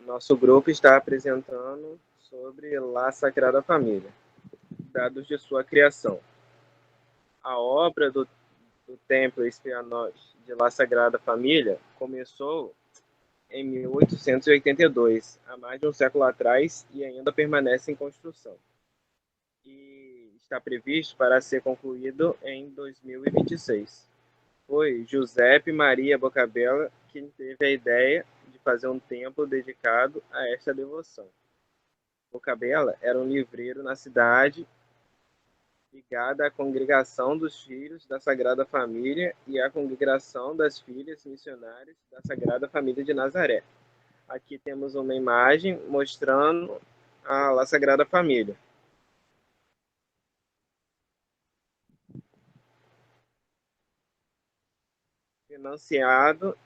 Nosso grupo está apresentando sobre La Sagrada Família, dados de sua criação. A obra do Templo Espianós de La Sagrada Família começou em 1882, há mais de um século atrás, e ainda permanece em construção. E está previsto para ser concluído em 2026. Foi Giuseppe Maria Boccabella quem teve a ideia de fazer um templo dedicado a esta devoção. Boccabella era um livreiro na cidade, ligada à Congregação dos Filhos da Sagrada Família e à Congregação das Filhas Missionárias da Sagrada Família de Nazaré. Aqui temos uma imagem mostrando a Sagrada Família. Financiado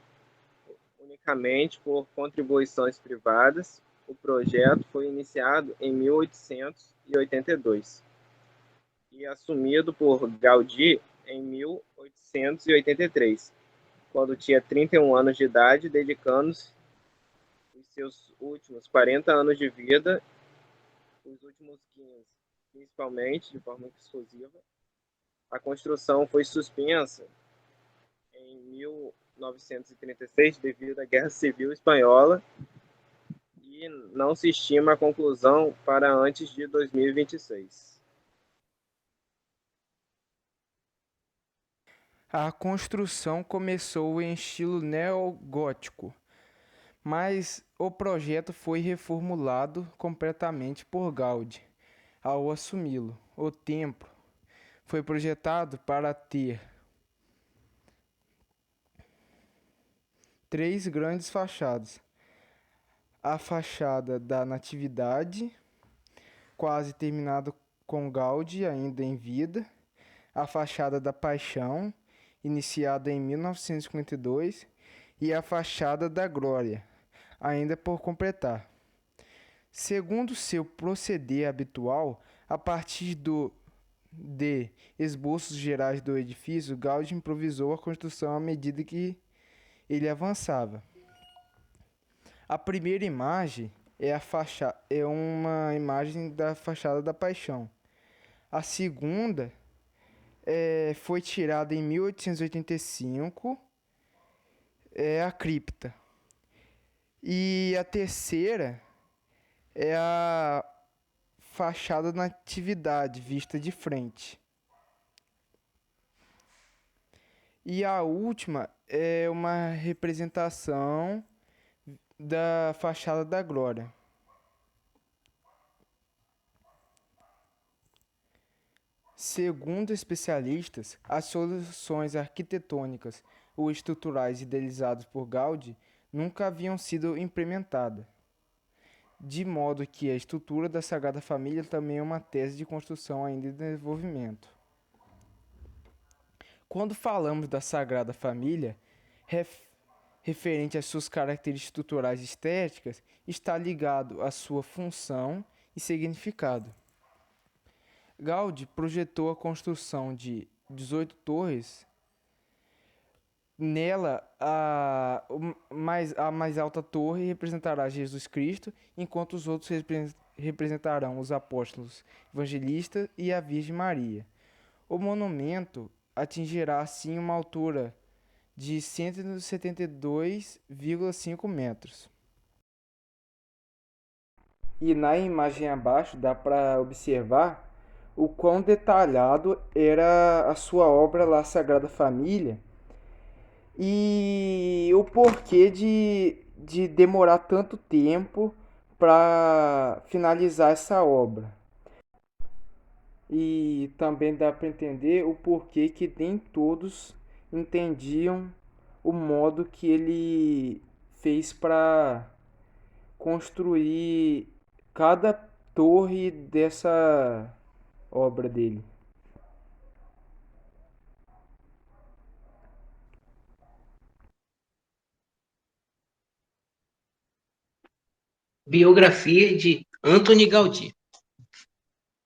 unicamente por contribuições privadas, o projeto foi iniciado em 1882 e assumido por Gaudí em 1883, quando tinha 31 anos de idade, dedicando-se os seus últimos 40 anos de vida, os últimos 15, principalmente, de forma exclusiva. A construção foi suspensa em 1936 devido à Guerra Civil Espanhola e não se estima a conclusão para antes de 2026. A construção começou em estilo neogótico, mas o projeto foi reformulado completamente por Gaudí ao assumi-lo. O templo foi projetado para ter três grandes fachadas: a fachada da Natividade, quase terminada com Gaudí ainda em vida; a fachada da Paixão, iniciada em 1952, e a fachada da Glória, ainda por completar. Segundo seu proceder habitual, a partir de esboços gerais do edifício, Gaudí improvisou a construção à medida que ele avançava. A primeira imagem é uma imagem da fachada da Paixão. A segunda foi tirada em 1885, é a cripta. E a terceira é a fachada da Natividade, vista de frente. E a última é uma representação da fachada da Glória. Segundo especialistas, as soluções arquitetônicas ou estruturais idealizadas por Gaudí nunca haviam sido implementadas, de modo que a estrutura da Sagrada Família também é uma tese de construção ainda em desenvolvimento. Quando falamos da Sagrada Família, referente às suas características estruturais e estéticas, está ligado à sua função e significado. Gaudí projetou a construção de 18 torres. Nela, a mais alta torre representará Jesus Cristo, enquanto os outros representarão os apóstolos evangelistas e a Virgem Maria. O monumento atingirá assim uma altura de 172,5 metros. E na imagem abaixo dá para observar o quão detalhado era a sua obra lá, Sagrada Família, e o porquê de demorar tanto tempo para finalizar essa obra. E também dá para entender o porquê que nem todos entendiam o modo que ele fez para construir cada torre dessa obra dele. Biografia de Antoni Gaudí.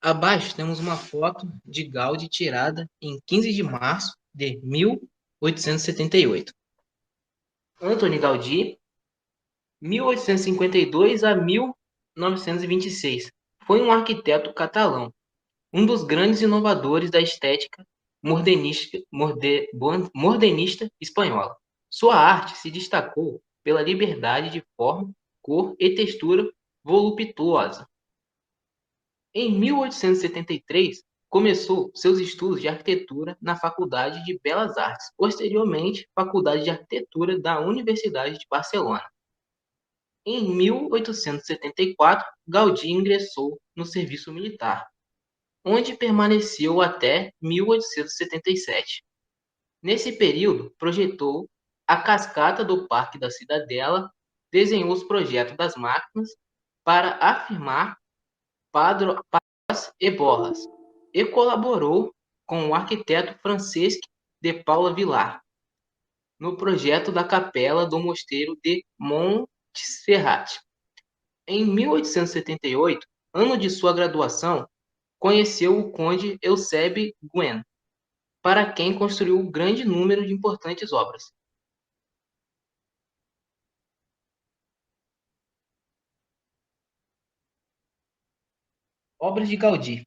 Abaixo temos uma foto de Gaudí tirada em 15 de março de 1878. Antoni Gaudí 1852 a 1926. Foi um arquiteto catalão, um dos grandes inovadores da estética modernista espanhola. Sua arte se destacou pela liberdade de forma, cor e textura voluptuosa. Em 1873, começou seus estudos de arquitetura na Faculdade de Belas Artes, posteriormente Faculdade de Arquitetura da Universidade de Barcelona. Em 1874, Gaudí ingressou no serviço militar, onde permaneceu até 1877. Nesse período, projetou a cascata do Parque da Cidadela, desenhou os projetos das máquinas para afirmar padrões e borras, e colaborou com o arquiteto Francesc de Paula Vilar no projeto da capela do mosteiro de Montserrat. Em 1878, ano de sua graduação, conheceu o conde Eusèbe Guen, para quem construiu um grande número de importantes obras. Obras de Gaudí.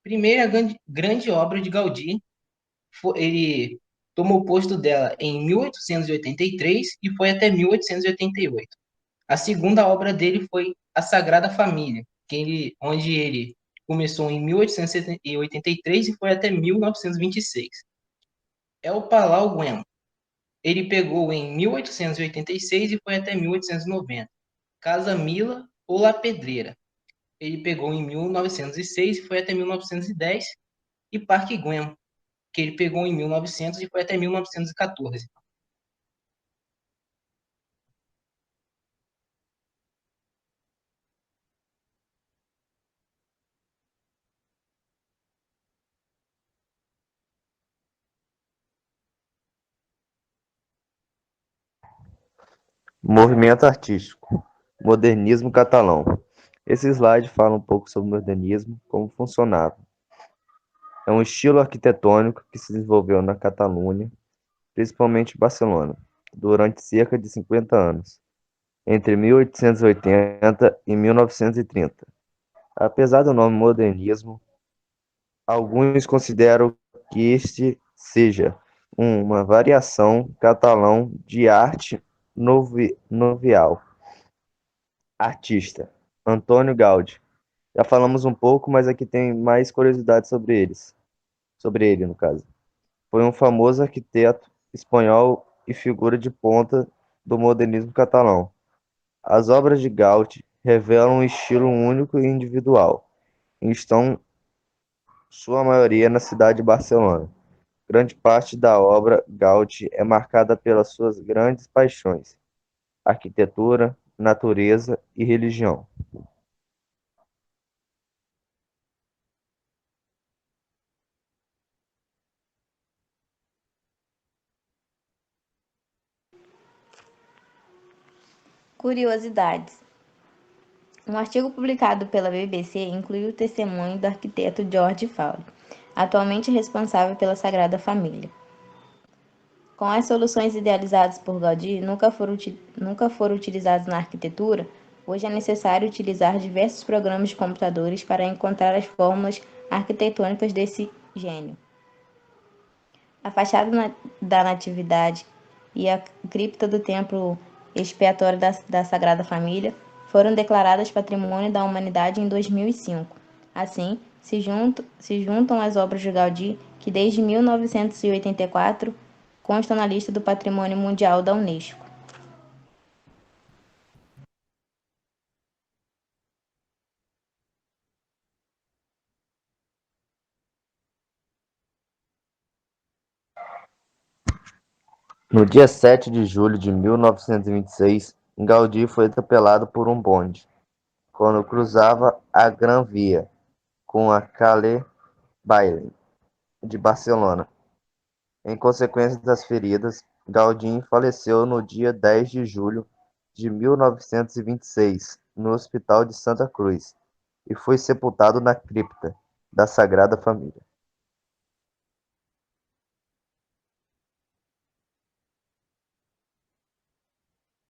Primeira grande obra de Gaudí, ele tomou o posto dela em 1883 e foi até 1888. A segunda obra dele foi A Sagrada Família, onde ele começou em 1883 e foi até 1926. É o Palau Güell. Ele pegou em 1886 e foi até 1890. Casa Mila ou La Pedreira. Ele pegou em 1906 e foi até 1910. E Parque Güell, que ele pegou em 1900 e foi até 1914. Movimento artístico. Modernismo catalão. Esse slide fala um pouco sobre o modernismo, como funcionava. É um estilo arquitetônico que se desenvolveu na Catalunha, principalmente em Barcelona, durante cerca de 50 anos, entre 1880 e 1930. Apesar do nome modernismo, alguns consideram que este seja uma variação catalão de arte novial. Artista: Antônio Gaudí. Já falamos um pouco, mas aqui tem mais curiosidades sobre ele, no caso. Foi um famoso arquiteto espanhol e figura de ponta do modernismo catalão. As obras de Gaudí revelam um estilo único e individual, e estão, sua maioria, na cidade de Barcelona. Grande parte da obra Gaudí é marcada pelas suas grandes paixões: arquitetura, natureza e religião. Curiosidades. Um artigo publicado pela BBC inclui o testemunho do arquiteto George Fowler, atualmente responsável pela Sagrada Família. Com as soluções idealizadas por Gaudí nunca foram utilizadas na arquitetura, hoje é necessário utilizar diversos programas de computadores para encontrar as fórmulas arquitetônicas desse gênio. A fachada da Natividade e a cripta do Templo Expiatório da Sagrada Família foram declaradas Patrimônio da Humanidade em 2005. Assim, se juntam as obras de Gaudí, que desde 1984 constam na lista do Patrimônio Mundial da Unesco. No dia 7 de julho de 1926, Gaudí foi atropelado por um bonde, quando cruzava a Gran Via, com a Calle Bailey, de Barcelona. Em consequência das feridas, Gaudí faleceu no dia 10 de julho de 1926, no Hospital de Santa Cruz, e foi sepultado na cripta da Sagrada Família.